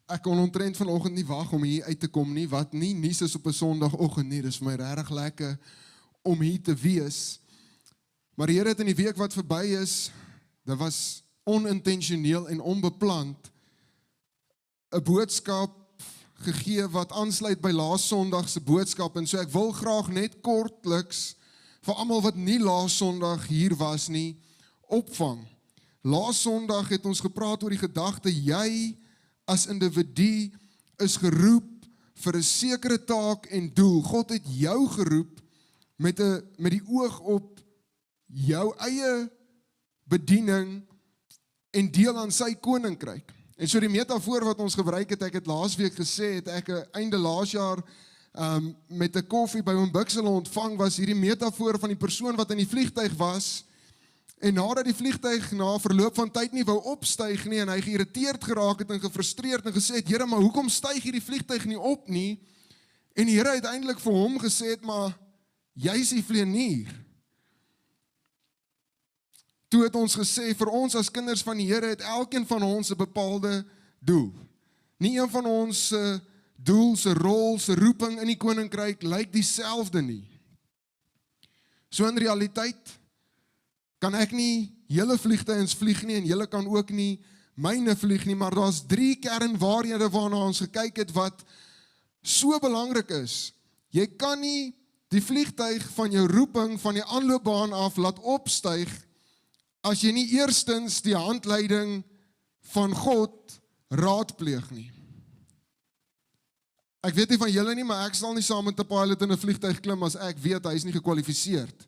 Ek kon omtrent vanoggend nie wag om hier uit te kom nie, wat nie nuus is op 'n Sondagoggend nie. Dis vir my regtig lekker om hier te wees. Maar die Here het in die week wat verby is, dit was onintentioneel en onbepland, 'n boodskap gegee wat aansluit by laas Sondag se boodskap, en so ek wil graag net kortliks vir almal wat nie laas Sondag hier was nie, opvang. Laas Sondag het ons gepraat oor die gedagte, jy as individu is geroep vir 'n sekere taak en doel. God het jou geroep met die oog op jou eie bediening en deel aan sy koninkryk. En so die metafoor wat ons gebruik het, ek het laasweek gesê, het ek einde laas jaar met 'n koffie by hom Buxel ontvang, was hierdie metafoor van die persoon wat in die vliegtuig was, en nadat die vliegtuig na verloop van tyd nie wou opstyg nie, en hy geïrriteerd geraak het en gefrustreerd en gesê het, Here, maar hoekom styg hierdie vliegtuig nie op nie? En die Here uiteindelik vir hom gesê het, maar jy is die vlieënier. Toe het ons gesê, vir ons as kinders van die Here het elkeen van ons 'n bepaalde doel. Nie een van ons se doel, se rol, se roeping in die koninkryk lyk dieselfde nie. So in realiteit kan ek nie julle vliegtuigs vlieg nie, en julle kan ook nie myne vlieg nie, maar daar's 3 kernwaarhede waarna ons gekyk het wat so belangrik is. Jy kan nie die vliegtuig van jou roeping van die aanloopbaan af laat opstyg as jy nie eerstens die handleiding van God raadpleeg nie. Ek weet nie van julle nie, maar ek sal nie saam met 'n pilot in 'n vliegtuig klim as ek weet hy is nie gekwalifiseerd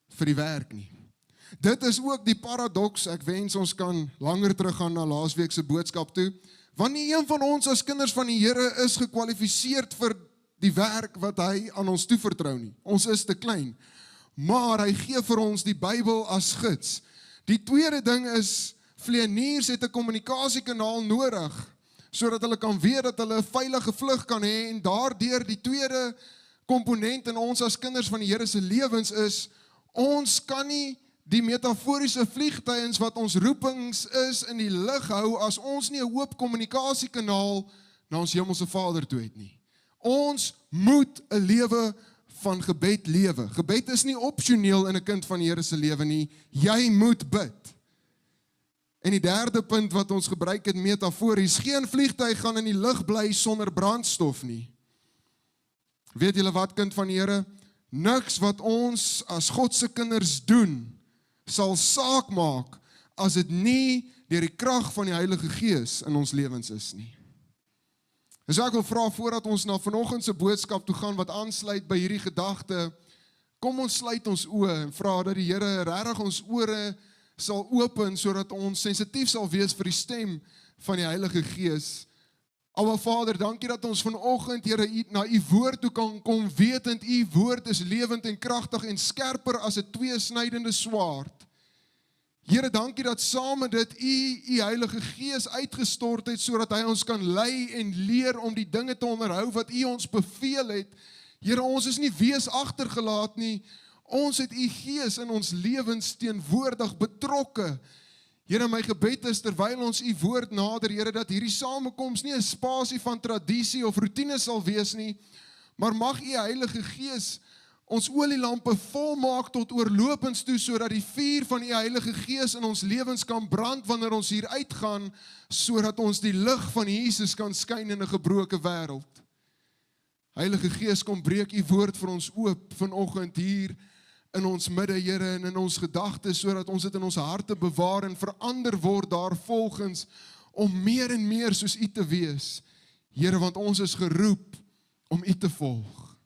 vir die werk nie. Dit is ook die paradoks, ek wens ons kan langer teruggaan na laasweek se boodskap toe, want nie een van ons as kinders van die Here is gekwalifiseerd vir die werk wat hy aan ons toevertrou nie. Ons is te klein, maar hy gee vir ons die Bybel as gids. Die tweede ding is, vlieëniers het 'n kommunikasiekanaal nodig, sodat hulle kan weet dat hulle 'n veilige vlug kan hê, en daardeur die tweede komponent in ons as kinders van die Here se lewens is, ons kan nie die metaforiese vliegtuigs wat ons roepings is in die lug hou as ons nie 'n hoop kommunikasiekanaal na ons hemelse Vader toe het nie. Ons moet 'n lewe van gebed lewe. Gebed is nie opsioneel in 'n kind van die Here se lewe nie. Jy moet bid. En die derde punt wat ons gebruik het metafories, geen vliegtuig gaan in die lug bly sonder brandstof nie. Weet julle wat, kind van die Here? Niks wat ons as God se kinders doen sal saak maak as dit nie deur die krag van die Heilige Gees in ons lewens is nie. En so ek wil vra, voordat ons na vanoggend se boodskap toe gaan wat aansluit by hierdie gedagte, kom ons sluit ons oë en vra dat die Here regtig ons ore sal open sodat ons sensitief sal wees vir die stem van die Heilige Gees. Aba Vader, dankie dat ons vanoggend, Here, na u woord toe kan kom, wetend u woord is lewend en kragtig en skerper as 'n tweesnydende swaard. Here, dankie dat saam met dit u Heilige Gees uitgestort het, sodat hy ons kan lei en leer om die dinge te onderhou wat u ons beveel het. Here, ons is nie wees agtergelaat nie, ons het u Gees in ons lewens teenwoordig betrokke. Here, my gebed is terwyl ons u woord nader, Here, dat hierdie samekoms nie 'n spasie van tradisie of roetine sal wees nie, maar mag u Heilige Gees ons olielampe volmaak tot oorlopends toe, sodat die vuur van die Heilige Gees in ons lewens kan brand wanneer ons hier uitgaan, sodat ons die lig van Jesus kan skyn in 'n gebroke wêreld. Heilige Gees, kom breek u woord vir ons oop vanoggend hier in ons midde, Here, en in ons gedagtes, sodat ons dit in ons harte bewaar en verander word daarvolgens om meer en meer soos u te wees. Here, want ons is geroep om u te volg.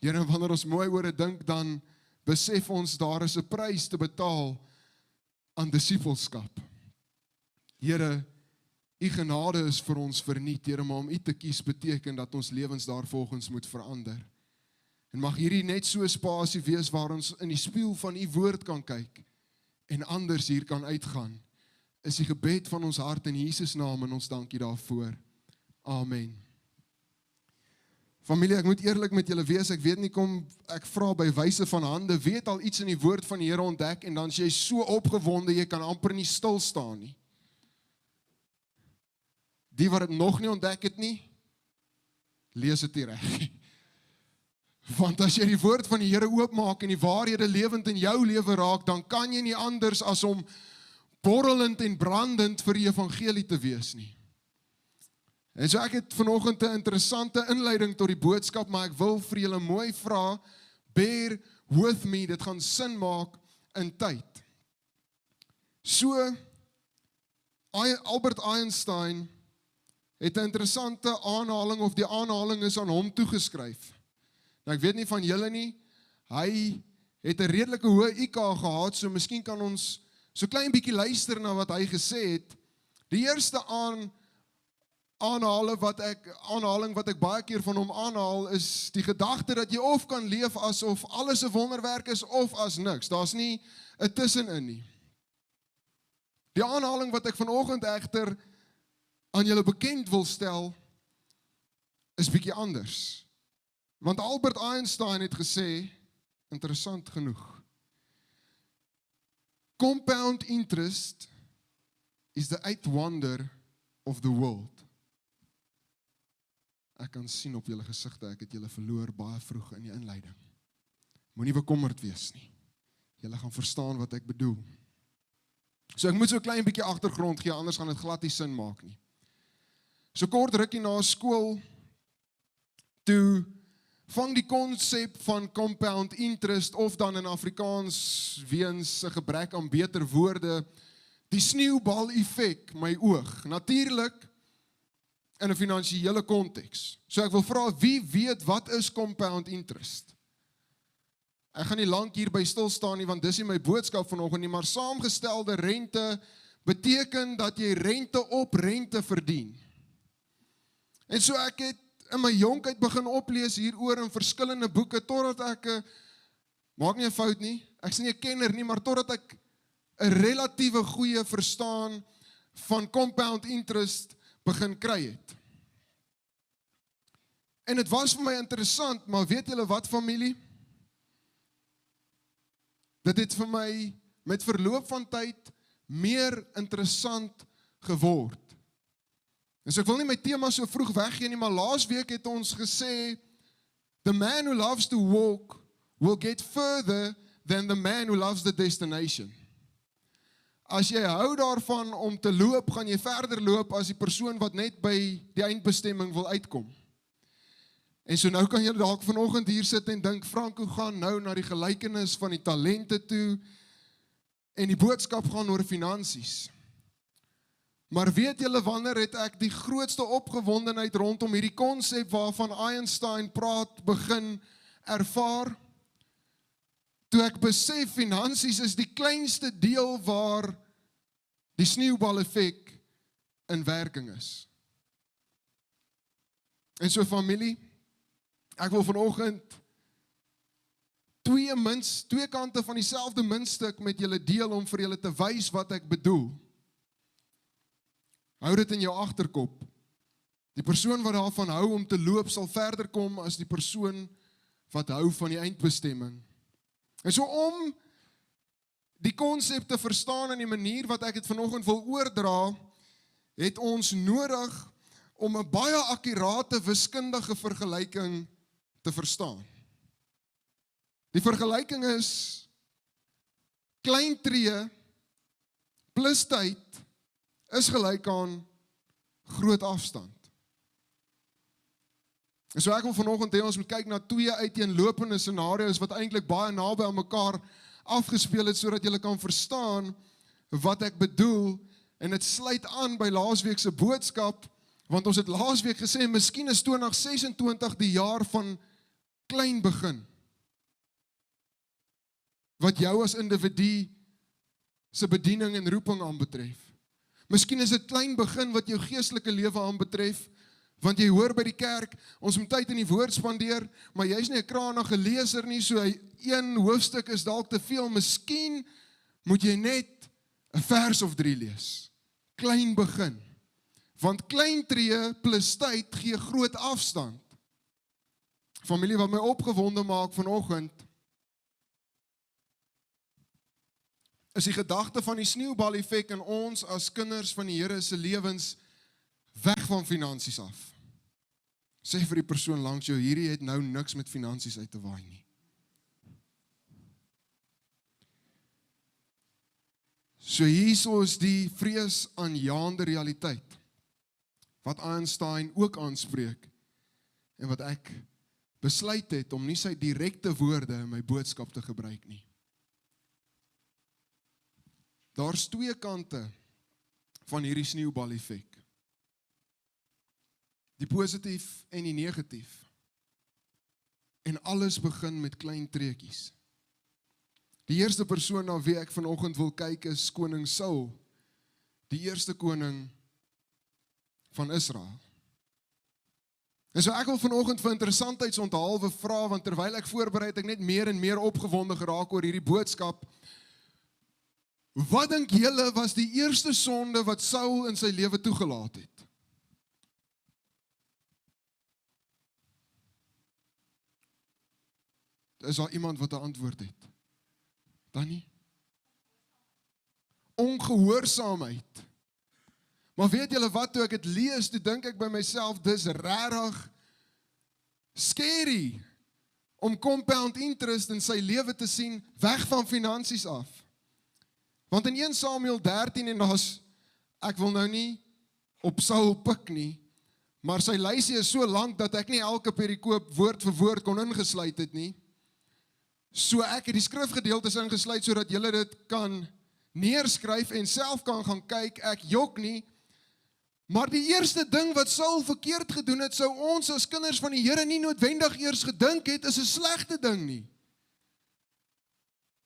Here, wanneer ons mooi oor dit dink, dan besef ons daar is 'n prys te betaal aan disippelskap. Here, u genade is vir ons verniet, Here, maar om u te kies beteken dat ons lewens daarvolgens moet verander. En mag hierdie net so 'n spasie wees waar ons in die spieël van u woord kan kyk en anders hier kan uitgaan. Is die gebed van ons hart in Jesus naam, en ons dankie daarvoor. Amen. Familie, ek moet eerlik met julle wees, ek weet nie kom, ek vra by wyse van hande, weet al iets in die woord van die Here ontdek, en dan is jy so opgewonde, jy kan amper nie stil staan nie. die wat dit nog nie ontdek het nie, lees dit nie reg. Want as jy die woord van die Here oopmaak en die waarhede lewend in jou lewe raak, dan kan jy nie anders as om borrelend en brandend vir die evangelie te wees nie. En so ek het vanoggend 'n interessante inleiding tot die boodskap, maar ek wil vir julle mooi vra, bear with me, dit gaan sin maak in tyd. So, Albert Einstein het 'n interessante aanhaling, of die aanhaling is aan hom toegeskryf. Nou ek weet nie van julle nie, hy het 'n redelike hoë IQ gehad, so miskien kan ons so klein bietjie luister na wat hy gesê het. Die eerste aanhaling wat ek baie keer van hom aanhaal, is die gedagte dat jy of kan leef asof alles 'n wonderwerk is, of as niks. Daar's nie 'n tussenin nie. Die aanhaling wat ek vanoggend egter aan julle bekend wil stel, is bietjie anders. Want Albert Einstein het gesê, interessant genoeg, compound interest is the eighth wonder of the world. Ek kan sien op julle gesigte, ek het julle verloor baie vroeg in die inleiding. Moenie bekommerd wees nie. Julle gaan verstaan wat ek bedoel. So ek moet so 'n klein bietjie agtergrond gee, anders gaan dit glad nie sin maak nie. So kort rukkie na skool, toe vang die konsep van compound interest, of dan in Afrikaans weens 'n gebrek aan beter woorde, die sneeubal effek my oog. Natuurlik in 'n finansiële konteks. So ek wil vra, wie weet wat is compound interest? Ek gaan nie lank hierby stil staan nie, want dis nie my boodskap vanoggend nie, maar saamgestelde rente beteken dat jy rente op rente verdien. En so ek het in my jonkheid begin oplees hieroor in verskillende boeke, totdat ek, maak nie 'n fout nie, ek is nie 'n kenner nie, maar totdat ek 'n relatiewe goeie verstaan van compound interest begin kry het. En dit was vir my interessant, maar weet julle wat, familie? Dit het vir my met verloop van tyd meer interessant geword. En so ek wil nie my tema so vroeg weggee nie, maar laasweek het ons gesê, the man who loves to walk will get further than the man who loves the destination. As jy hou daarvan om te loop, gaan jy verder loop as die persoon wat net by die eindbestemming wil uitkom. En so nou kan jy dalk vanoggend hier sit en dink, Franco gaan nou na die gelykenis van die talente toe, en die boodskap gaan oor finansies. Maar weet julle, wanneer het ek die grootste opgewondenheid rondom hierdie konsep waarvan Einstein praat begin ervaar? Toe ek besef, finansies is die kleinste deel waar die sneeubal effek in werking is. En so familie, ek wil vanoggend twee kante van dieselfde muntstuk met julle deel om vir julle te wys wat ek bedoel. Hou dit in jou agterkop. Die persoon wat daarvan hou om te loop sal verder kom as die persoon wat hou van die eindbestemming. En so om die konsep te verstaan in die manier wat ek dit vanoggend wil oordra, het ons nodig om 'n baie akkurate wiskundige vergelyking te verstaan. Die vergelyking is klein tree plus tyd is gelyk aan groot afstand. En so ek wil vanoggend hê ons moet kyk na twee uiteenlopende scenario's wat eintlik baie naby aan mekaar afgespeel het, sodat jy kan verstaan wat ek bedoel, en dit sluit aan by laasweek se boodskap, want ons het laasweek gesê, miskien is 2026 die jaar van klein begin, wat jou as individu se bediening en roeping aanbetref. Miskien is dit klein begin wat jou geestelike lewe aanbetref, want jy hoor by die kerk, ons moet tyd in die woord spandeer, maar jy is nie 'n kranige leser nie, so een hoofstuk is dalk te veel. Miskien moet jy net 'n vers of 3 lees. Klein begin. Want klein tree plus tyd gee groot afstand. Familie, wat my opgewonde maak vanoggend, is die gedagte van die sneeubal effek in ons as kinders van die Here se lewens weg van finansies af. Sê vir die persoon langs jou, hierdie het nou niks met finansies uit te waai nie. So hierso is die vreesaanjaende realiteit, wat Einstein ook aanspreek, en wat ek besluit het om nie sy direkte woorde in my boodskap te gebruik nie. Daar's twee kante van hierdie sneeubal-effek. Die positief en die negatief. En alles begin met klein treetjies. Die eerste persoon na wie ek vanoggend wil kyk is koning Saul, die eerste koning van Israel. En so ek wil vanoggend vir interessantheidsonthaalwe vra, want terwyl ek voorberei het ek net meer en meer opgewonde geraak oor hierdie boodskap. Wat dink julle was die eerste sonde wat Saul in sy lewe toegelaat het? Is daar iemand wat 'n antwoord het? Dan nie? Ongehoorsaamheid. Maar weet julle wat, toe ek het lees, toe dink ek by myself, dis regtig scary om compound interest in sy lewe te sien, weg van finansies af. Want in 1 Samuel 13, en ek wil nou nie op Saul pik nie, maar sy lysie is so lank dat ek nie elke perikoop woord vir woord kon ingesluit het nie. So ek het die skrifgedeeltes ingesluit sodat julle dit kan neerskryf en self kan gaan kyk, ek jok nie. Maar die eerste ding wat Saul verkeerd gedoen het, sou ons as kinders van die Here nie noodwendig eers gedink het, is 'n slegte ding nie.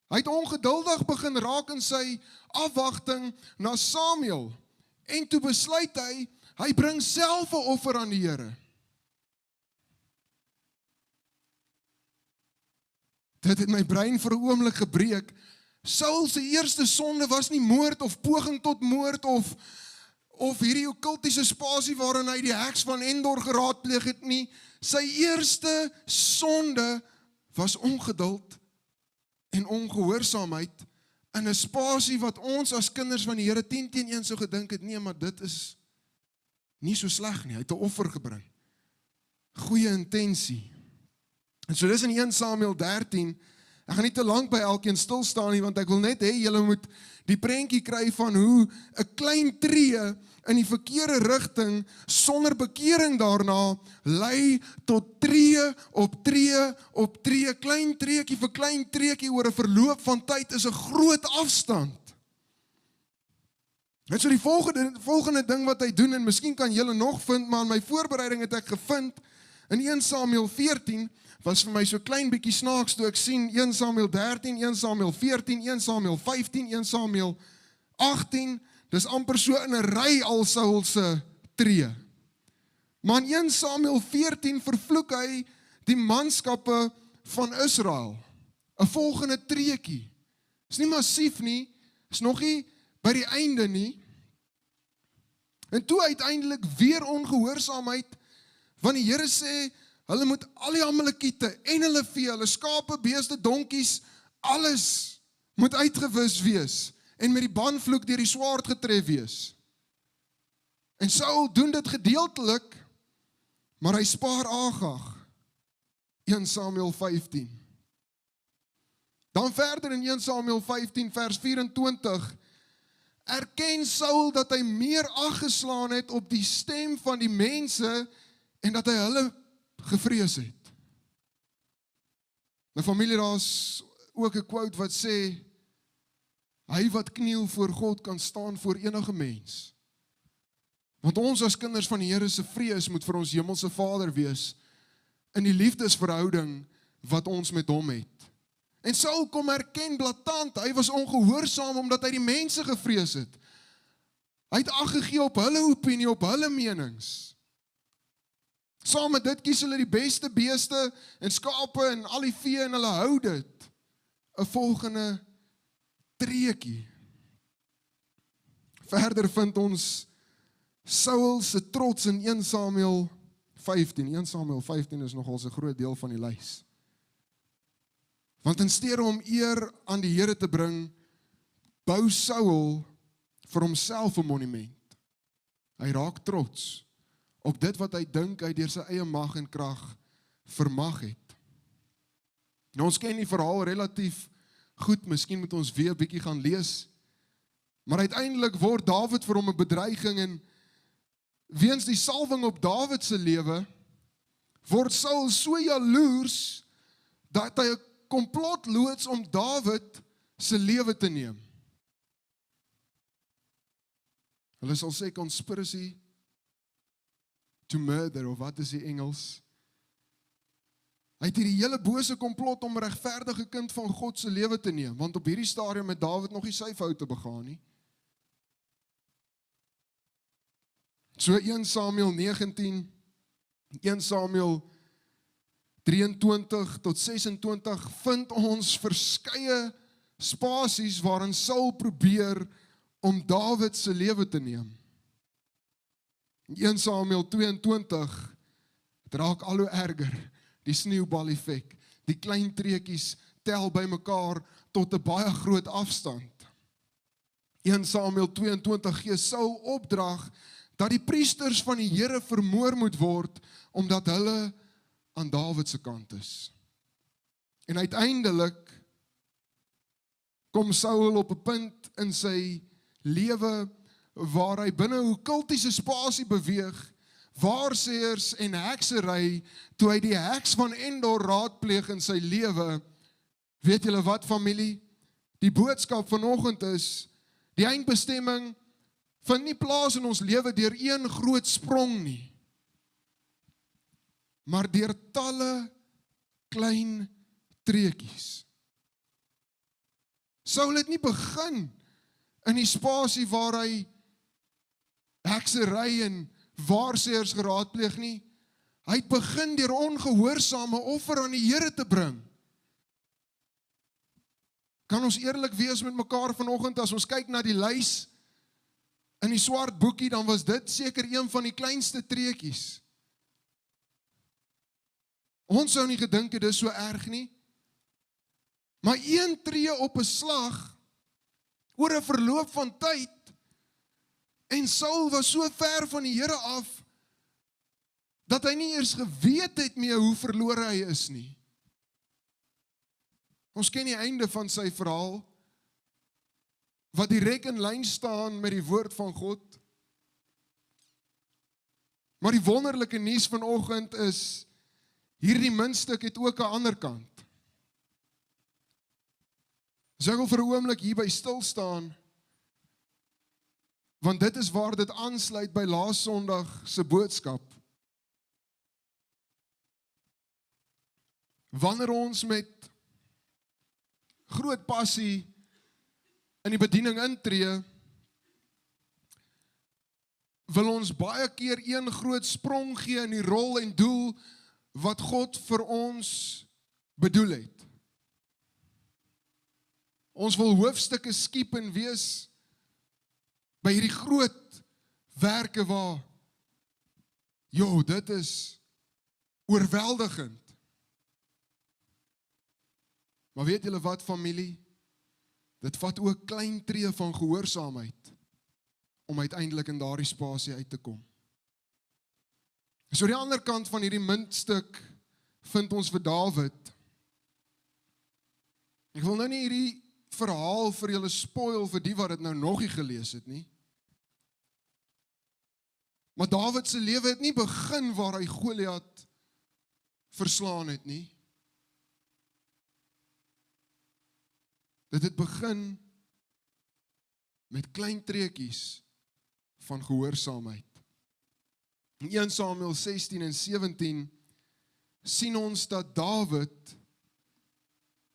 Hy het ongeduldig begin raak in sy afwagting na Samuel, en toe besluit hy bring self 'n offer aan die Here. Dit het my brein vir 'n oomblik gebreek. Saul se eerste sonde was nie moord of poging tot moord of hierdie okkultiese spasie waarin hy die heks van Endor geraadpleeg het nie. Sy eerste sonde was ongeduld en ongehoorsaamheid in 'n spasie wat ons as kinders van die Here 10-1 sou gedink het, nee, maar dit is nie so sleg nie. Hy het 'n offer gebring. Goeie intensie. En so dis in 1 Samuel 13, ek gaan nie te lank by elkeen stil staan nie, want ek wil net hê julle moet die prentjie kry van hoe 'n klein tree in die verkeerde rigting sonder bekering daarna lei tot tree op tree op tree, klein treetjie vir klein treetjie oor 'n verloop van tyd is 'n groot afstand. En so die volgende ding wat hy doen, en miskien kan julle nog vind, maar in my voorbereiding het ek gevind, in 1 Samuel 14, was vir my so klein bietjie snaaks toe ek sien 1 Samuel 13, 1 Samuel 14, 1 Samuel 15, 1 Samuel 18, dis amper so in 'n ry al Saul se tree. Maar in 1 Samuel 14 vervloek hy die manskappe van Israel. 'n Volgende treetjie. Is nie massief nie, is nog nie by die einde nie. En toe uiteindelik weer ongehoorsaamheid, want die Here sê, hulle moet al die Amalekiete en hulle vee, hulle skape, beeste, donkies, alles moet uitgewis wees en met die banvloek deur die swaard getref wees. En Saul doen dit gedeeltelik, maar hy spaar Agag. 1 Samuel 15. Dan verder in 1 Samuel 15 vers 24, erken Saul dat hy meer ag geslaan het op die stem van die mense en dat hy hulle gevrees het. My familie, daar's ook 'n quote wat sê, hy wat kniel voor God kan staan voor enige mens. Want ons as kinders van die Here se vrees moet vir ons hemelse Vader wees in die liefdesverhouding wat ons met hom het. En Saul kom erken blaatant, hy was ongehoorsaam omdat hy die mense gevrees het. Hy het ag gegee op hulle opinie, op hulle menings. Saam met dit kies hulle die beste beeste en skape en al die vee en hulle hou dit. 'n Volgende treetjie. Verder vind ons Saul se trots in 1 Samuel 15. 1 Samuel 15 is nogal 'n groot deel van die lys. Want in steede om eer aan die Here te bring, bou Saul vir homself 'n monument. Hy raak trots op dit wat hy dink hy deur sy eie mag en krag vermag het. Nou ons ken die verhaal relatief goed, miskien moet ons weer 'n bietjie gaan lees, maar uiteindelik word Dawid vir hom 'n bedreiging en weens die salwing op Dawid se lewe, word Saul so jaloers, dat hy 'n komplot loods om Dawid se lewe te neem. Hulle sal sê conspiracy to murder, of wat is die Engels? Hy het hierdie hele bose komplot om 'n regverdige kind van God se lewe te neem, want op hierdie stadium het Dawid nog nie sy foute begaan nie. So 1 Samuel 19, 1 Samuel 23 tot 26 vind ons verskeie spasies waarin Saul probeer om Dawid se lewe te neem. 1 Samuel 22 raak al hoe erger, die sneeubal effek, die klein treetjies tel bymekaar tot 'n baie groot afstand. 1 Samuel 22 gee Saul opdrag dat die priesters van die Here vermoor moet word, omdat hulle aan Dawid se kant is. En uiteindelik kom Saul op 'n punt in sy lewe waar hy binne 'n kultiese spasie beweeg, waarseers en heksery, toe hy die heks van Endor raadpleeg in sy lewe. Weet julle wat, familie? Die boodskap vanoggend is, die eindbestemming vind nie plaas in ons lewe deur een groot sprong nie, maar deur talle klein treetjies. Saul het nie begin in die spasie waar hy heksery en waarseers geraadpleeg nie. Hy het begin deur ongehoorsame offer aan die Here te bring. Kan ons eerlik wees met mekaar vanoggend, as ons kyk na die lys in die swart boekie, dan was dit seker een van die kleinste treetjies. Ons sou nie gedink dit is so erg nie. Maar een tree op 'n slag, oor 'n verloop van tyd, en Saul was so ver van die Here af, dat hy nie eers geweet het meer hoe verlore hy is nie. Ons ken die einde van sy verhaal, wat direk in lyn staan met die woord van God. Maar die wonderlike nuus vanoggend is, hierdie muntstuk het ook 'n ander kant. So ek wil vir 'n oomblik hierby stil staan, want dit is waar dit aansluit by laas Sondag se boodskap. Wanneer ons met groot passie in die bediening intree, wil ons baie keer een groot sprong gee in die rol en doel wat God vir ons bedoel het. Ons wil hoofstukke skiep en wees by hierdie groot werke waar, dit is oorweldigend. Maar weet julle wat, familie? Dit vat ook klein tree van gehoorsaamheid om uiteindelik in daardie spasie uit te kom. So die ander kant van hierdie muntstuk vind ons vir Dawid. Ek wil nou nie hierdie verhaal vir julle spoil vir die wat dit nou nog nie gelees het nie. Maar Dawid se lewe het nie begin waar hy Goliat verslaan het nie. Dit het begin met klein treetjies van gehoorsaamheid. In 1 Samuel 16 en 17 sien ons dat Dawid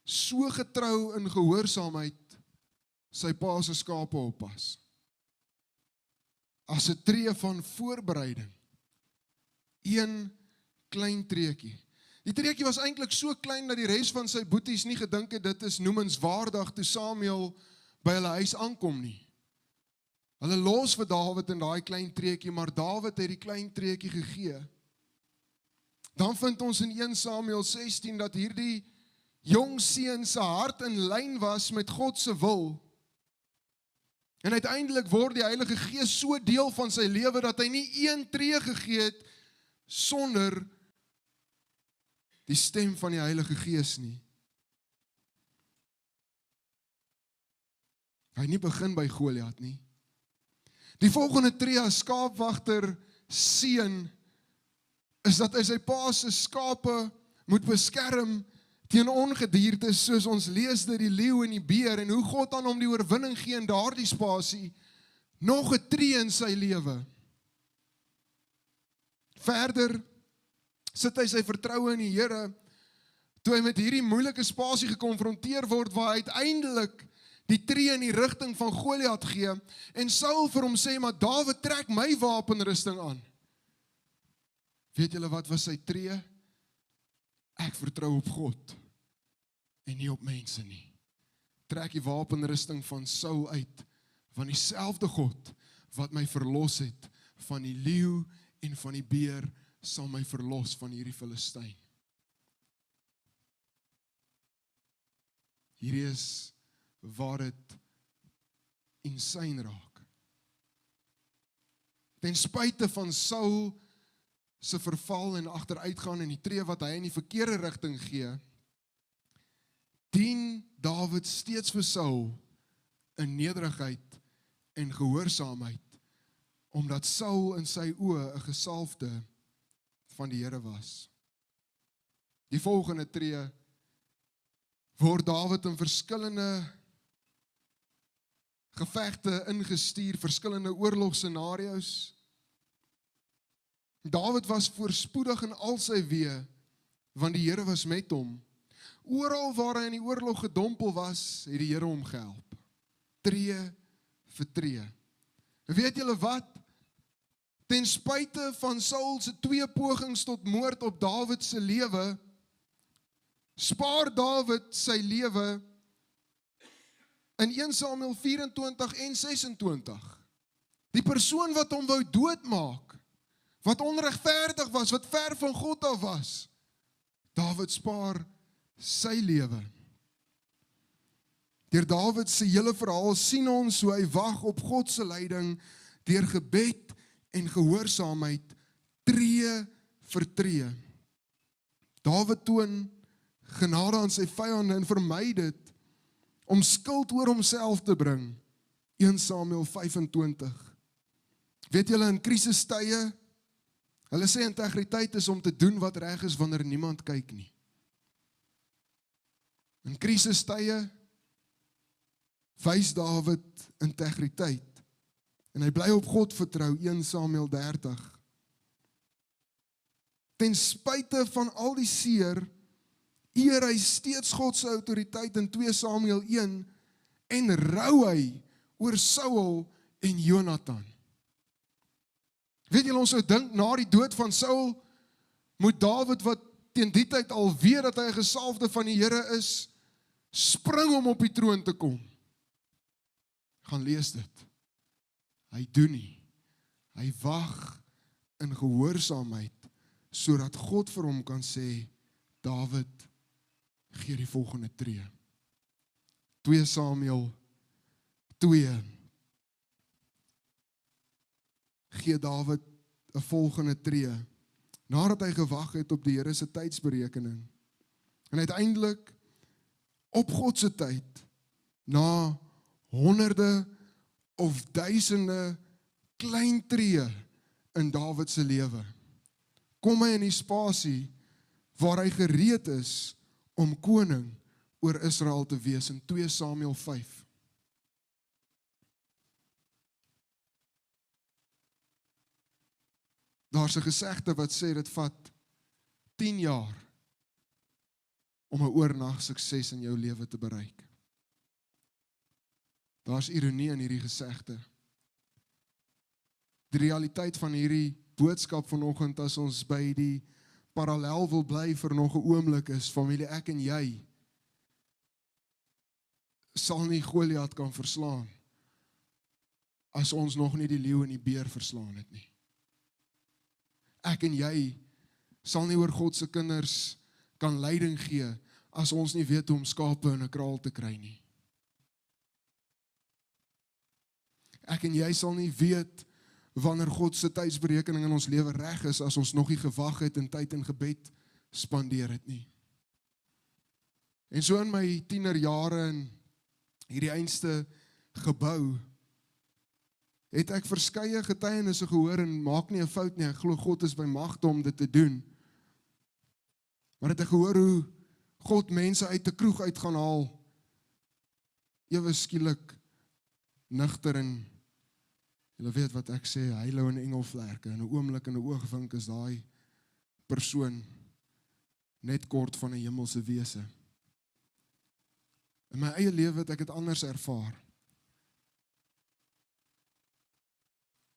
so getrou in gehoorsaamheid sy pa se skape oppas. As 'n tree van voorbereiding. Een klein treetjie. Die treetjie was eintlik so klein dat die res van sy boeties nie gedink het dit is noemenswaardig toe Samuel by hulle huis aankom nie. Hulle los vir Dawid in daai klein treetjie, maar Dawid het die klein treetjie gegee. Dan vind ons in 1 Samuel 16 dat hierdie jong seun se hart in lyn was met God se wil. En uiteindelik word die Heilige Gees so deel van sy lewe, dat hy nie een tree gegee het, sonder die stem van die Heilige Gees nie. Hy nie begin by Goliat nie. Die volgende tree as skaapwagter seun, is dat hy sy pa se skape moet beskerm teen ongediertes, soos ons lees dit die leeu en die beer, en hoe God aan hom die oorwinning gee in daardie spasie, nog 'n tree in sy lewe. Verder sit hy sy vertroue in die Here, toe hy met hierdie moeilike spasie gekonfronteer word, waar hy uiteindelik die tree in die rigting van Goliat gee, en Saul vir hom sê, maar Dawid, trek my wapenrusting aan. Weet julle wat was sy tree? Ek vertrou op God, en nie op mense nie. Trek die wapenrusting van Saul uit, van dieselfde God, wat my verlos het, van die leeu en van die beer, sal my verlos van hierdie Filistyn. Hierdie is waar dit insane raak. Ten spyte van Saul se verval en agteruitgaan en die tree wat hy in die verkeerde rigting gee, dien Dawid steeds vir Saul in nederigheid en gehoorsaamheid, omdat Saul in sy oë 'n gesalfde van die Here was. Die volgende tree word Dawid in verskillende gevegte ingestuur, verskillende oorlogsscenario's. Dawid was voorspoedig in al sy weë, want die Here was met hom. Oral waar hy in die oorlog gedompel was, het die Here hom gehelp. Tree vir tree. Weet julle wat? Ten spyte van Saul se 2 pogings tot moord op Dawid se lewe, spaar Dawid sy lewe in 1 Samuel 24 en 26. Die persoon wat hom wou doodmaak, wat onregverdig was, wat ver van God af was, Dawid spaar sy lewe. Deur Dawid se hele verhaal sien ons hoe hy wag op God se leiding deur gebed en gehoorsaamheid, tree vir tree. Dawid toon genade aan sy vyande en vermy dit om skuld oor homself te bring. 1 Samuel 25. Weet julle, in krisistye, hulle sê integriteit is om te doen wat reg is wanneer niemand kyk nie. In krisistye wys Dawid integriteit en hy bly op God vertrou, 1 Samuel 30. Ten spyte van al die seer, eer hy steeds God se autoriteit in 2 Samuel 1 en rou hy oor Saul en Jonathan. Weet julle, ons sou dink na die dood van Saul moet Dawid, wat teen die tyd al weet dat hy 'n gesalfde van die Here is, spring om op die troon te kom. Gaan lees dit. Hy doen nie. Hy wag in gehoorsaamheid, sodat God vir hom kan sê, Dawid, gee die volgende tree. 2 Samuel 2 gee Dawid 'n volgende tree, nadat hy gewag het op die Here se tydsberekening. En uiteindelik, op God se tyd, na honderde of duisende klein tree in Dawid se lewe, kom hy in die spasie waar hy gereed is om koning oor Israel te wees in 2 Samuel 5. Daar's 'n gesegde wat sê dit vat 10 jaar om 'n oornag sukses in jou lewe te bereik. Daar's ironie in hierdie gesegde. Die realiteit van hierdie boodskap vanoggend, as ons by die parallel wil bly vir nog 'n oomblik, is, familie, ek en jy sal nie Goliat kan verslaan as ons nog nie die leeu en die beer verslaan het nie. Ek en jy sal nie oor God se kinders kan leiding gee as ons nie weet hoe om skape in 'n kraal te kry nie. Ek en jy sal nie weet wanneer God se tydsberekening in ons lewe reg is as ons nog nie gewag het en tyd in gebed spandeer het nie. En so in my tienerjare in hierdie einste gebou, het ek verskeie getuienisse gehoor en maak nie 'n fout nie, ek glo God is by magte om dit te doen. Maar het ek gehoor hoe God mense uit 'n kroeg uit gaan haal, ewe skielik nigter en julle weet wat ek sê, heilou en engelvlerke, in 'n oomblik in 'n oogwink is daai persoon net kort van 'n hemelse wese. In my eie lewe het ek dit anders ervaar.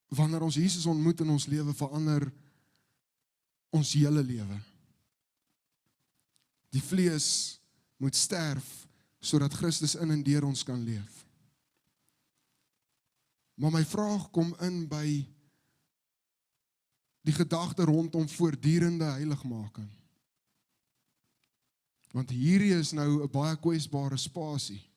Wanneer ons Jesus ontmoet in ons lewe, verander ons hele lewe. Die vlees moet sterf, sodat Christus in en deur ons kan leef. Maar my vraag kom in by die gedagte rondom voortdurende heiligmaking. Want hierdie is nou 'n baie kwesbare spasie.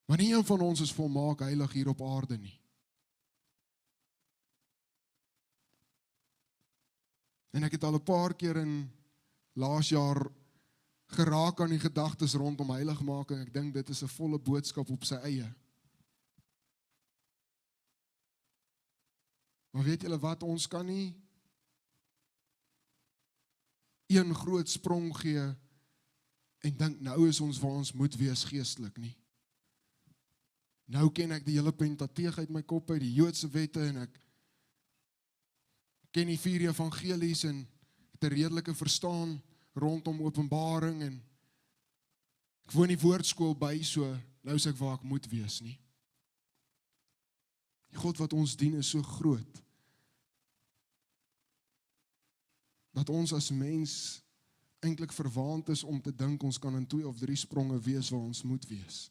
Maar nie een van ons is volmaak heilig hier op aarde nie. En ek het al 'n paar keer in laas jaar geraak aan die gedagtes rondom heiligmaking. Ek dink dit is 'n volle boodskap op sy eie. Maar weet julle wat, ons kan nie een groot sprong gee en dink nou is ons waar ons moet wees geestelik nie. Nou ken ek die hele Pentateeg uit my kop uit, die Joodse wette, en ek ken die 4 evangelies en het 'n redelike verstaan rondom Openbaring en ek woon die woordskool by, so nou is ek waar ek moet wees nie. Die God wat ons dien is so groot, dat ons as mens eintlik verwaand is om te dink ons kan in 2 of 3 spronge wees waar ons moet wees.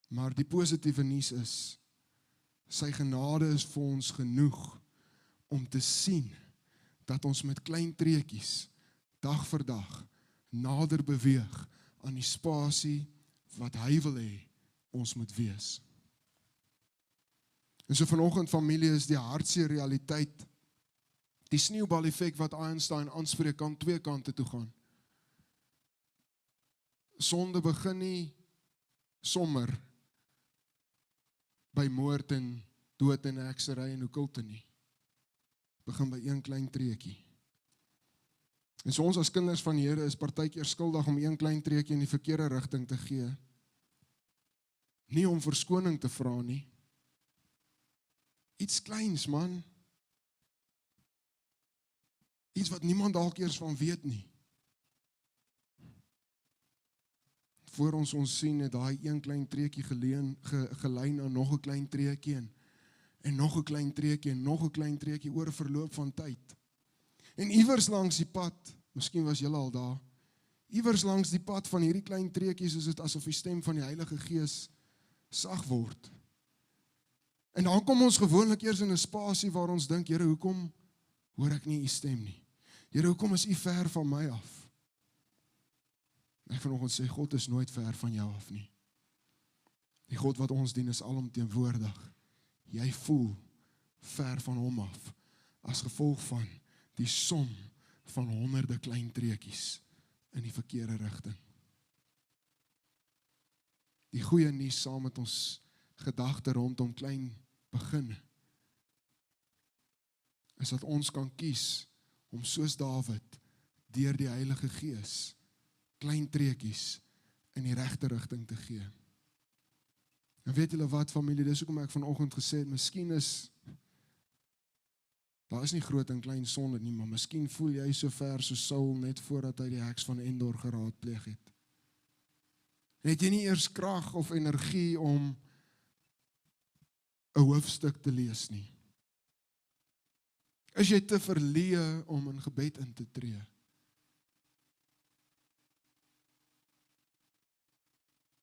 Maar die positiewe nuus is, sy genade is vir ons genoeg om te sien dat ons met klein treetjies, dag vir dag, nader beweeg aan die spasie wat hy wil hê ons moet wees. En so vanoggend, familie, is die hartseer realiteit, die sneeubal-effek wat Einstein aanspreek, kan 2 kante toe gaan. Sonde begin nie sommer by moord en dood en heksery en okkulte nie. Begin by een klein treetjie. En so ons as kinders van die Here is partykeer skuldig om een klein treetjie in die verkeerde rigting te gee. Nie om verskoning te vra nie. Iets kleins, man. Iets wat niemand dalk eers van weet nie. Voor ons sien het daai een klein treetjie gelei na nog 'n klein treetjie en nog 'n klein treetjie en nog 'n klein treetjie oor 'n verloop van tyd. En iewers langs die pad, miskien was julle al daar, iewers langs die pad van hierdie klein treetjies is dit asof die stem van die Heilige Gees sag word. En dan kom ons gewoonlik eers in 'n spasie waar ons dink, Here, hoekom hoor ek nie u stem nie? Here, hoekom is u ver van my af? Ek vanoggend sê, God is nooit ver van jou af nie. Die God wat ons dien is alomteenwoordig. Jy voel ver van hom af, as gevolg van die som van honderde klein treetjies in die verkeerde rigting. Die goeie nuus saam met ons gedagte rondom klein beginne, is dat ons kan kies om soos Dawid, deur die Heilige Gees, klein treetjies in die regte rigting te gee. En weet julle wat, familie, dis hoekom ek vanoggend gesê het, miskien is, daar is nie groot en klein sonde nie, maar miskien voel jy so ver so Saul net voordat hy die heks van Endor geraadpleeg het. En het jy nie eers krag of energie om 'n hoofstuk te lees nie? Is jy te verleë om in gebed in te tree?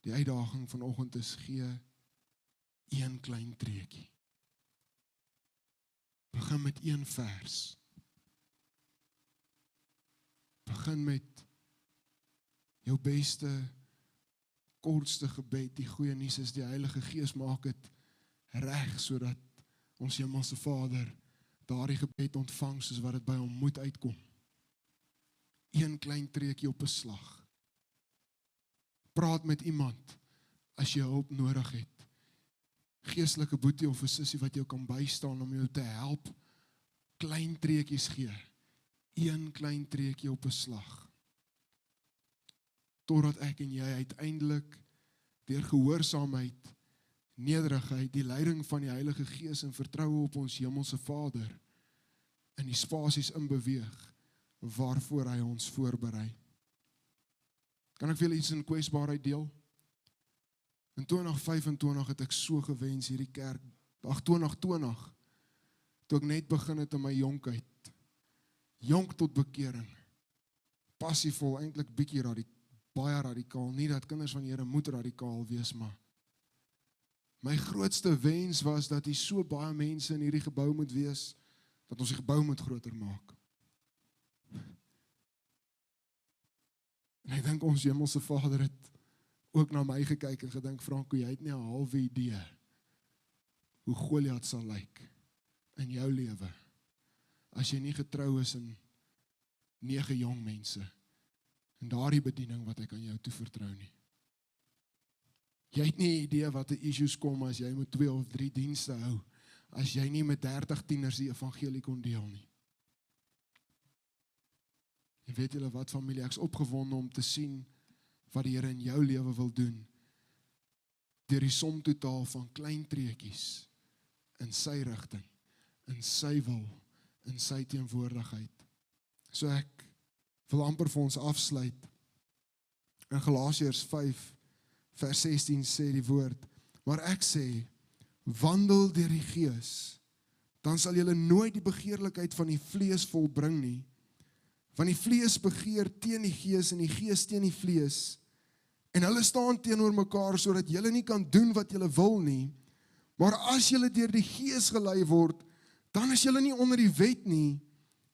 Die uitdaging vanoggend is, gee een klein treetjie. Begin met een vers. Begin met jou beste, kortste gebed, die goeie nuus is, die Heilige Gees maak het reg, sodat ons Hemelse Vader daardie gebed ontvang, soos wat het by hom moet uitkom. Een klein treukie op 'n slag. Praat met iemand, as jy hulp nodig het. Geestelike boetie of 'n sussie wat jou kan bystaan om jou te help, klein treukies gee. Een klein treukie op 'n slag. Totdat ek en jy uiteindelik deur gehoorsaamheid, nederigheid, die leiding van die Heilige Gees en vertroue op ons Hemelse Vader in die spasies inbeweeg waarvoor hy ons voorberei. Kan ek vir julle iets in kwesbaarheid deel? In 2025 het ek so gewens hierdie kerk, 2020, toe ek net begin het in my jonkheid, jonk tot bekering, passievol, eintlik bietjie baie radikaal, nie dat kinders van die Here moet radikaal wees, maar my grootste wens was dat hier so baie mense in hierdie gebou moet wees, dat ons die gebou moet groter maak. En ek dink ons Hemelse Vader het ook na my gekyk en gedink, Franco, jy het nie 'n halwe idee hoe Goliat sal lyk in jou lewe, as jy nie getrou is in 9 jong mense, en daardie bediening wat ek aan jou toevertrou nie. Jy het nie 'n idee wat die issues kom as jy moet 2 of 3 dienste hou, as jy nie met 30 tieners die evangelie kon deel nie. En weet julle wat, familie, ek is opgewonde om te sien wat die Here in jou lewe wil doen, deur die som totaal van klein treukies in sy rigting, in sy wil, in sy teenwoordigheid. So ek wil amper vir ons afsluit. In Galasiërs 5 vers 16 sê die woord, maar ek sê, wandel deur die Gees, dan sal julle nooit die begeerlikheid van die vlees volbring nie, want die vlees begeer teen die Gees en die Gees teen die vlees, en hulle staan teenoor mekaar, sodat julle nie kan doen wat julle wil nie, maar as julle deur die Gees gelei word, dan is julle nie onder die wet nie,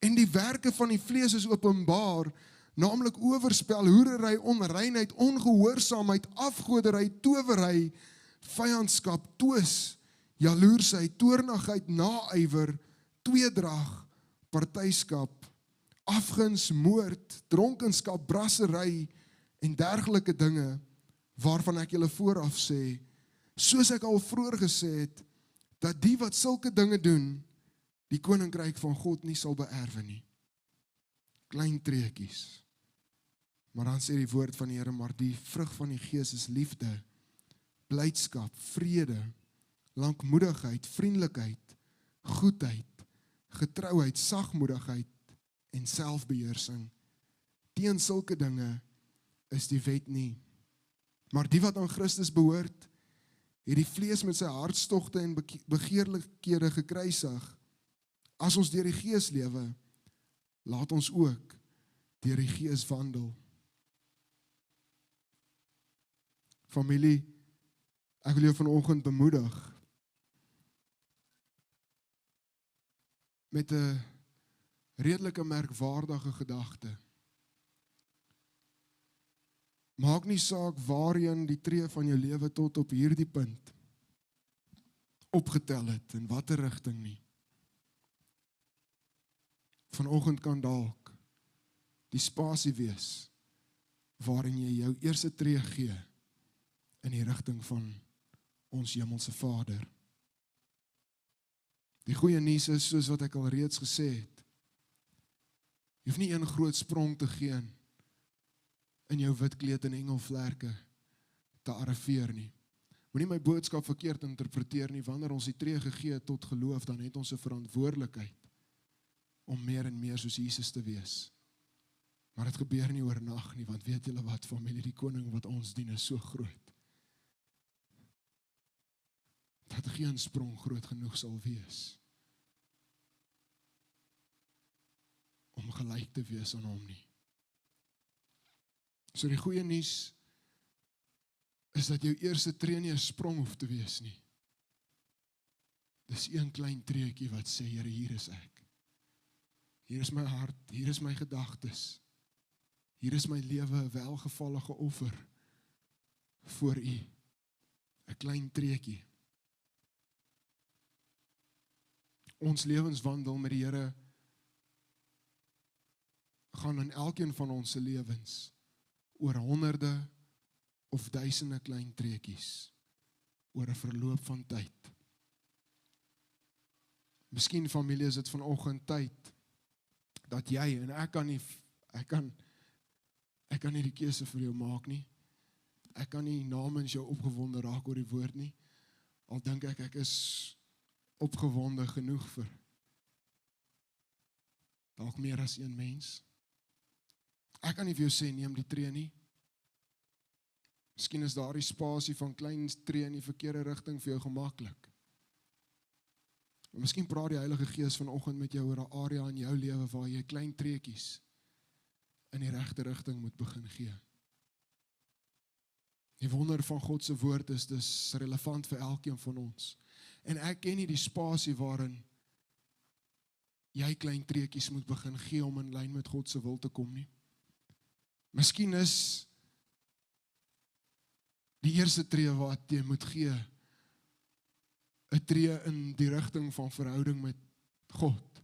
en die werke van die vlees is openbaar, naamlik oorspel, hoerery, onreinheid, ongehoorsaamheid, afgoderry, towery, vyandskap, twis, jaloersheid, toornigheid, naaiwer, tweedrag, partyskap, afguns, moord, dronkenskap, brassery en dergelike dinge, waarvan ek julle vooraf sê, soos ek al vroeër gesê het, dat die wat sulke dinge doen, die koninkryk van God nie sal beerwe nie. Klein treukies. Maar dan sê die woord van die Here, maar die vrug van die Gees is liefde, blydskap, vrede, lankmoedigheid, vriendelikheid, goedheid, getrouheid, sagmoedigheid en selfbeheersing. Teen sulke dinge is die wet nie. Maar die wat aan Christus behoort, het die vlees met sy hartstogte en begeerlikhede gekruisig. As ons deur die Gees lewe, laat ons ook deur die Gees wandel. Familie, ek wil jou vanoggend bemoedig met 'n redelike merkwaardige gedagte. Maak nie saak waarheen die tree van jou lewe tot op hierdie punt opgetel het, in watter rigting nie. Vanoggend kan dalk die spasie wees waarin jy jou eerste tree gee in die rigting van ons Hemelse Vader. Die goeie nuus is, soos wat ek al reeds gesê het, jy hoef nie een groot sprong te gee in jou wit kleed en engelvlerke te arriveer nie. Moenie my boodskap verkeerd interpreteer nie. Wanneer ons die tree gegee het tot geloof, dan het ons 'n verantwoordelikheid om meer en meer soos Jesus te wees. Maar dit gebeur nie oornag nie, want weet julle wat, familie, die koning wat ons dien is so groot, dat geen sprong groot genoeg sal wees om gelyk te wees aan hom nie. So die goeie nuus is dat jou eerste tree nie 'n sprong hoef te wees nie. Dis een klein treetjie wat sê, Here, hier is ek. Hier is my hart, hier is my gedagtes. Hier is my lewe 'n welgevallige offer voor U, 'n klein treetjie. Ons lewenswandel met die Here gaan in elkeen van ons se lewens oor honderde of duisende klein treetjies, oor 'n verloop van tyd. Miskien familie is dit vanoggend tyd, dat jy, en ek kan nie die keuse vir jou maak nie, ek kan nie namens jou opgewonde raak oor die woord nie, al dink ek is opgewonde genoeg vir dalk meer as een mens. Ek kan nie vir jou sê, neem die tree nie. Miskien is daar die spasie van klein tree in die verkeerde rigting vir jou gemaklik. Miskien praat die Heilige Gees vanoggend met jou oor 'n area in jou lewe waar jy klein treetjies in die regte rigting moet begin gee. Die wonder van God se woord is dus relevant vir elkeen van ons. En ek ken nie die spasie waarin jy klein treetjies moet begin gee om in lyn met God se wil te kom nie. Miskien is die eerste tree wat jy moet gee 'n tree in die rigting van verhouding met God.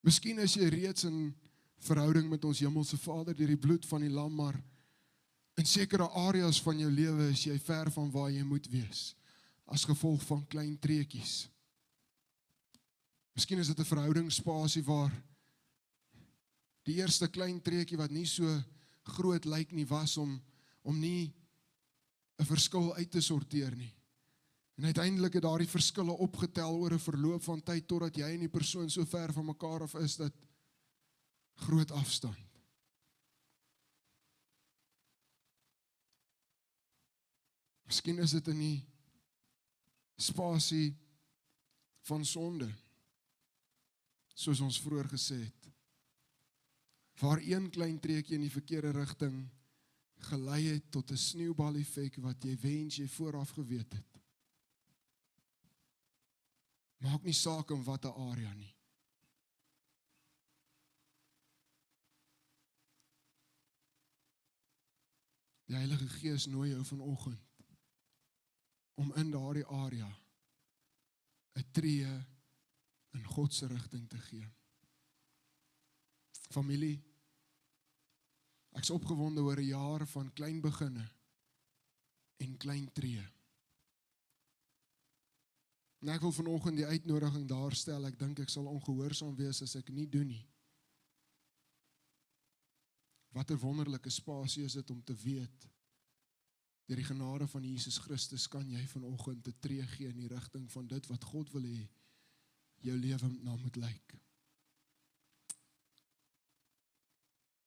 Miskien is jy reeds in verhouding met ons hemelse Vader deur die bloed van die lam, maar in sekere areas van jou lewe is jy ver van waar jy moet wees, as gevolg van klein treetjies. Miskien is dit 'n verhoudingsspasie waar die eerste klein treetjie wat nie so groot lyk nie was om nie 'n verskil uit te sorteer nie. En uiteindelik het daardie verskille opgetel oor 'n verloop van tyd totdat jy en die persoon so ver van mekaar af is dat groot afstand. Miskien is dit in die spasie van sonde, soos ons vroeër gesê het, waar een klein treetjie in die verkeerde rigting gelei het tot 'n sneeubal effek wat jy wens jy vooraf geweet het. Maak nie saak in watter area nie. Die Heilige Gees nooi jou vanoggend om in daardie area 'n tree in God se rigting te gee. Familie, ek is opgewonde oor 'n jaar van klein beginne en klein tree. En ek wil vanoggend die uitnodiging daar stel, ek dink ek sal ongehoorsaam wees as ek nie doen nie. Wat 'n wonderlike spasie is dit om te weet, deur die genade van Jesus Christus kan jy vanoggend 'n tree gee in die rigting van dit wat God wil hê jou lewe na moet lyk.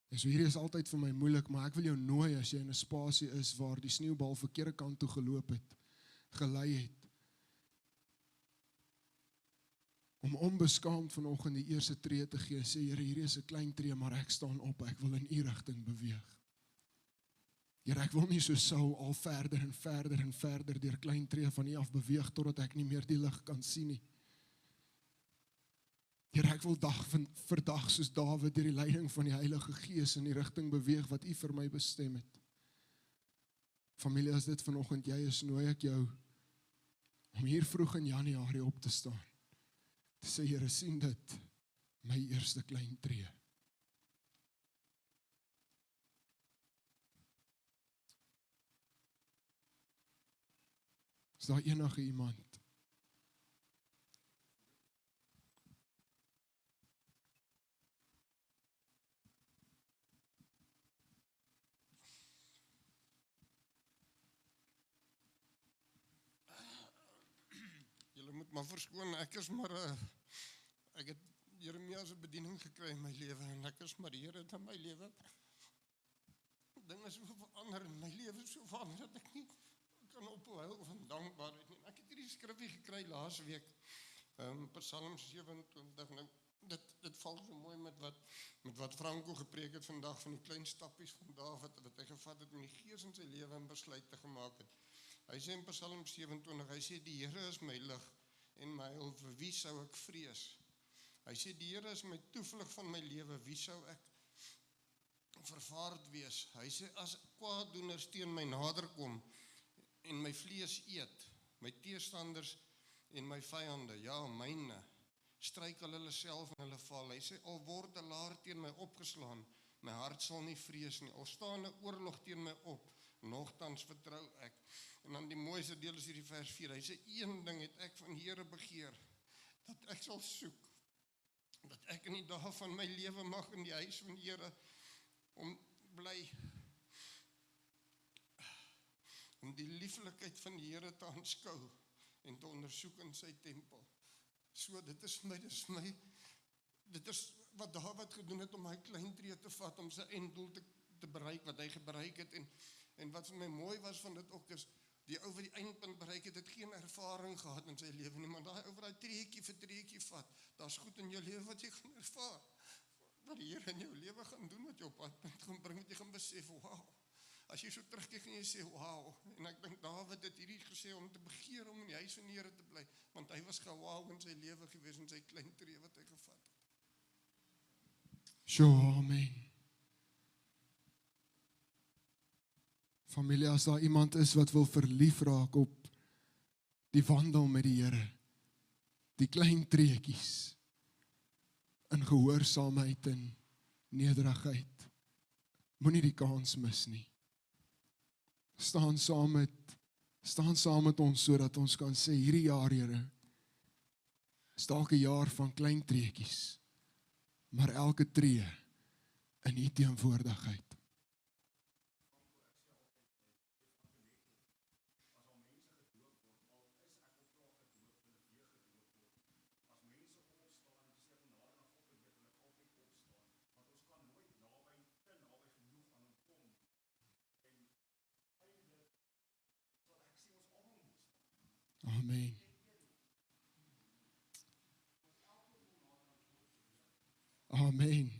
En so hierdie is altyd vir my moeilik, maar ek wil jou nooi as jy in 'n spasie is waar die sneeubal verkeerde kant toe geloop het, gelei het, om onbeskaamd vanoggend die eerste tree te gee, sê Here, hierdie is 'n klein tree, maar ek staan op, ek wil in U rigting beweeg. Here, ek wil nie so Saul al verder en verder en verder deur klein tree van U af beweeg totdat ek nie meer die lig kan sien nie. Here, ek wil dag vir dag soos Dawid deur die leiding van die Heilige Gees in die rigting beweeg wat U vir my bestem het. Familie, as dit vanoggend jy is, nooi ek jou om hier vroeg in Januarie op te staan. Te sê, Here, sien dit, my eerste klein tree. Is daar enige iemand? Julle moet maar verskoon, ek het Jeremia se bediening gekry in my lewe en ek is maar die Here in my lewe. Dinge so verander in my lewe, so verander dat ek nie kan ophou van dankbaarheid nie. Ek het hierdie skrifgie gekry laas week, Psalm 27, nou, dit val so mooi met wat Franco gepreek het vandag, van die klein stappies van Dawid, wat hy gevat het in die Gees in sy lewe en besluite gemaak het. Hy sê in Psalm 27, hy sê, die Here is my lig en my heil, vir wie sou ek vrees? Hy sê, die Here is my toevlug van my lewe, wie sou ek vervaard wees? Hy sê, as kwaaddoeners teen my nader kom, en my vlees eet, my teestanders en my vyande, ja, myne, struikel hulle self en hulle val. Hy sê, al word 'n laar teen my opgeslaan, my hart sal nie vrees nie, al staan 'n oorlog teen my op, nogtans vertrou ek. En dan die mooiste deel is hierdie vers 4, hy sê, een ding het ek van die Here begeer, dat ek sal soek, dat ek in die dae van my lewe mag in die huis van die Here, om die lieflikheid van die Here te aanskou, en te ondersoek in sy tempel. So, dit is wat Dawid gedoen het, om hy klein tree te vat, om sy einddoel te bereik, wat hy bereik het, en wat vir my mooi was van dit ook is, die ou wat die eindpunt bereik het geen ervaring gehad in sy lewe nie, maar daai ou wat treetjie vir treetjie vat, daar's goed in jou lewe wat jy gaan ervaar, wat die Here in jou lewe gaan doen, wat jou op padpunt gaan bring, wat jy gaan besef, wow, as jy so terugkyk en jy sê, wow, en ek dink Dawid het hierdie gesê, om te begeer om in die huis van die Here te bly, want hy was gewaal in sy lewe gewees, in sy klein tree wat hy gevat het. Sjoe, amen. Familie, as daar iemand is wat wil verlief raak op die wandel met die Here, die klein treetjies, in gehoorsaamheid en nederigheid, moenie die kans mis nie. Staan saam met ons, sodat ons kan sê, hierdie jaar, Here, is dalk 'n jaar van klein treetjies, maar elke tree in U teenwoordigheid. Amen. Amen.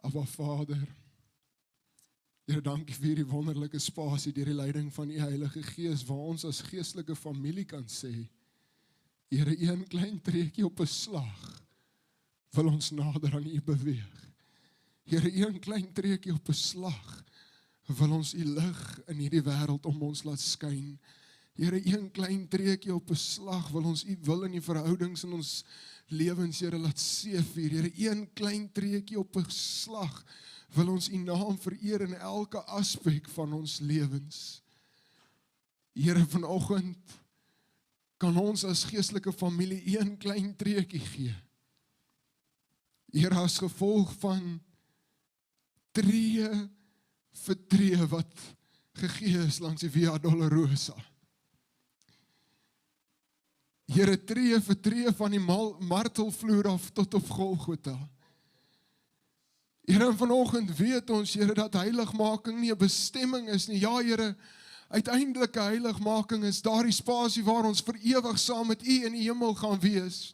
Aba Vader, Here, dankie vir hierdie wonderlike spasie deur die leiding van U Heilige Gees, waar ons as geestelike familie kan sê, Here, een klein treetjie op 'n slag, wil ons nader aan U beweeg. Here, een klein treetjie op 'n slag, wil ons U lig in hierdie wêreld om ons laat skyn. Here, een klein treetjie op 'n slag, wil ons U wil in die verhoudings in ons lewens, Here, laat seëvier. Here, een klein treetjie op 'n slag, wil ons U naam vereer in elke aspek van ons lewens. Here, vanoggend kan ons as geestelike familie een klein treetjie gee. Here, as gevolg van tree vir tree wat gegee is langs die Via Dolorosa. Here, tree vir tree van die martelvloer af tot op Golgotha. Here, vanoggend weet ons, Here, dat heiligmaking nie 'n bestemming is nie. Ja, Here, uiteindelike heiligmaking is daardie spasie waar ons vir ewig saam met U in die hemel gaan wees.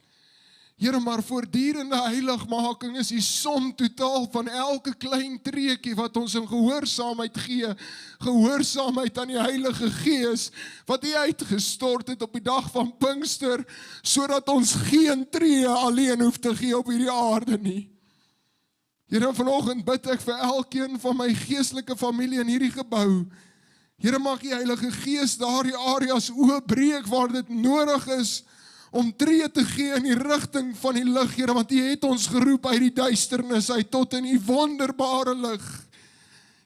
Here, maar voortdurende heiligmaking is die som totaal van elke klein treetjie wat ons in gehoorsaamheid gee, gehoorsaamheid aan die Heilige Gees, wat U uitgestort het op die dag van Pinkster, sodat ons geen tree alleen hoef te gee op hierdie aarde nie. Here, vanoggend bid ek vir elkeen van my geestelike familie in hierdie gebou. Here, mag die Heilige Gees daardie areas oopbreek waar dit nodig is om tree te gee in die rigting van die lig, Here, want U het ons geroep uit die duisternis uit tot in U wonderbare lig.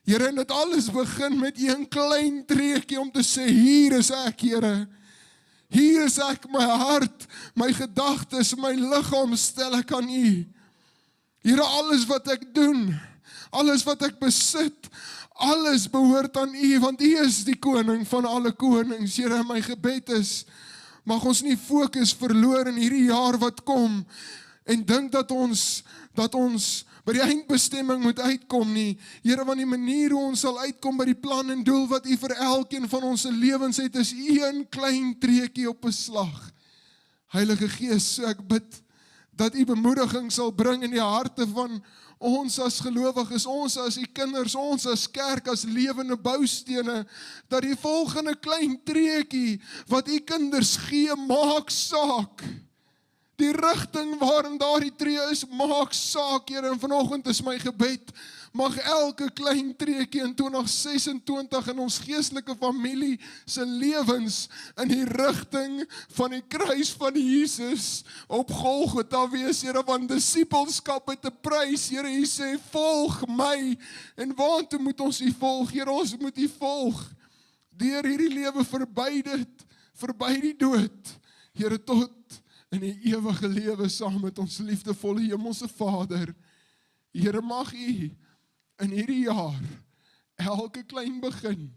Here, en dit alles begin met een klein treetjie om te sê, hier is ek, Here. Hier is ek, my hart, my gedagtes, my liggaam stel ek aan U. Here, alles wat ek doen, alles wat ek besit, alles behoort aan U, want U is die koning van alle konings. Here, my gebed is, mag ons nie fokus verloor in hierdie jaar wat kom, en dink dat ons by die eindbestemming moet uitkom nie. Here, want die manier hoe ons sal uitkom by die plan en doel wat U vir elkeen van ons lewens het, is een klein treetjie op 'n slag. Heilige Gees, so ek bid dat U bemoediging sal bring in die harte van ons as gelowiges, ons as U kinders, ons as kerk, as lewende boustene, dat die volgende klein treetjie wat U kinders gee, maak saak. Die rigting waarin daardie tree is, maak saak, Here, en vanoggend is my gebed, mag elke klein treetjie in 2026 in ons geestelike familie se lewens in die rigting van die kruis van Jesus op Golgotha wees, Here, want disippelskap het 'n prys, Here, U sê, volg my, en waantoe moet ons U volg, Here, ons moet U volg, deur hierdie lewe verby dit, verby die dood, Here, tot in die ewige lewe saam met ons liefdevolle hemelse Vader. Here, mag U in hierdie jaar elke klein begin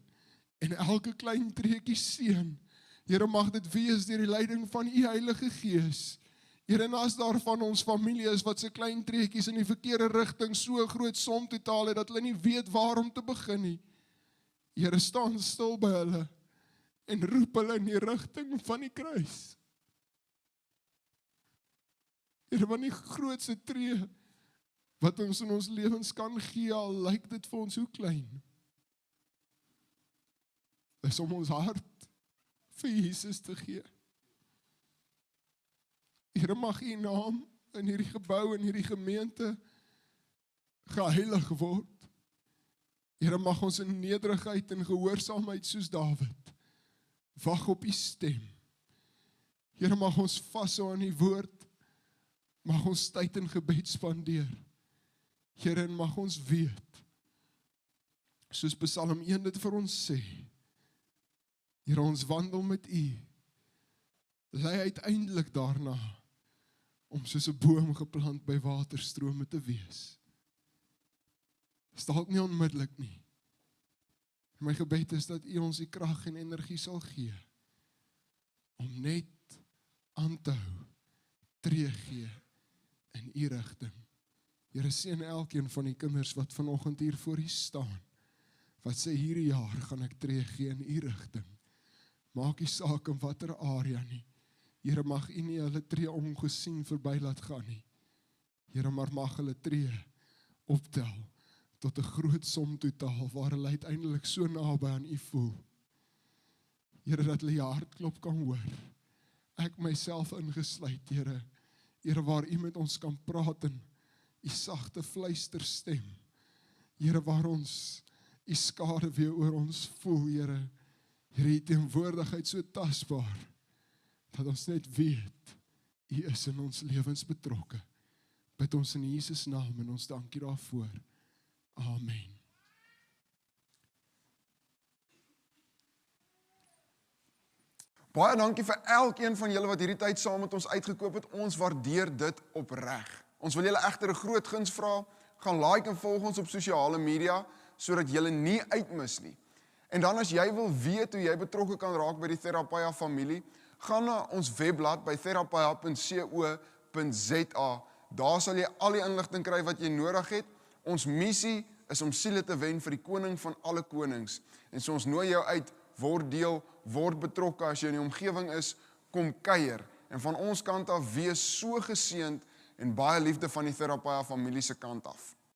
en elke klein treetjie seën. Here, mag dit wees deur die leiding van U Heilige Gees. Here, en as daar van ons familie is wat se klein treetjies in die verkeerde rigting so groot som totaal het dat hulle nie weet waar om te begin nie. Here, staan stil by hulle en roep hulle in die rigting van die kruis. Here, want die grootste tree wat ons in ons lewens kan gee, al lyk dit vir ons hoe klein, is om ons hart vir Jesus te gee. Here, mag U naam in hierdie gebou, in hierdie gemeente geheilig word. Here, mag ons in nederigheid en gehoorsaamheid soos Dawid wag op U stem. Here, mag ons vashou aan U woord, mag ons tyd in gebed spandeer. Here, en mag ons weet, soos Psalm 1 dit vir ons sê, Here, ons wandel met U, lei uiteindelik daarna, om soos 'n boom geplant by waterstrome te wees. Is dalk nie onmiddellik nie. My gebed is dat U ons die krag en energie sal gee, om net aan te hou, tree gee in U rigting. Here, seën elkeen van die kinders wat vanoggend hier voor U staan, wat sê hierdie jaar gaan ek tree gee in U rigting. Maak nie saak in watter area nie. Here, mag U nie hulle tree ongesien verby laat gaan nie. Here, maar mag hulle tree optel tot 'n groot som totaal waar hulle uiteindelik so naby aan U voel. Here, dat hulle jou hartklop kan hoor. Ek myself ingesluit, Here. Here, waar U met ons kan praat in U sagte fluisterstem. Here, waar ons U skade weer oor ons voel, Here. Here, U teenwoordigheid so tasbaar, dat ons net weet, U is in ons lewens betrokke. Bid ons in Jesus naam en ons dankie daarvoor. Amen. Baie dankie vir elkeen van julle wat hierdie tyd saam met ons uitgekoop het. Ons waardeer dit opreg. Ons wil julle egter 'n groot guns vra. Gaan like en volg ons op sosiale media, sodat julle nie uitmis nie. En dan as jy wil weet hoe jy betrokke kan raak by die Therapia familie, gaan na ons webblad by therapia.co.za. Daar sal jy al die inligting kry wat jy nodig het. Ons missie is om siele te wen vir die koning van alle konings. En so ons nooi jou uit, word deel, word betrokke as jy in die omgewing is, kom kuier. En van ons kant af, wees so geseënd en baie liefde van die Therapia familie se kant af.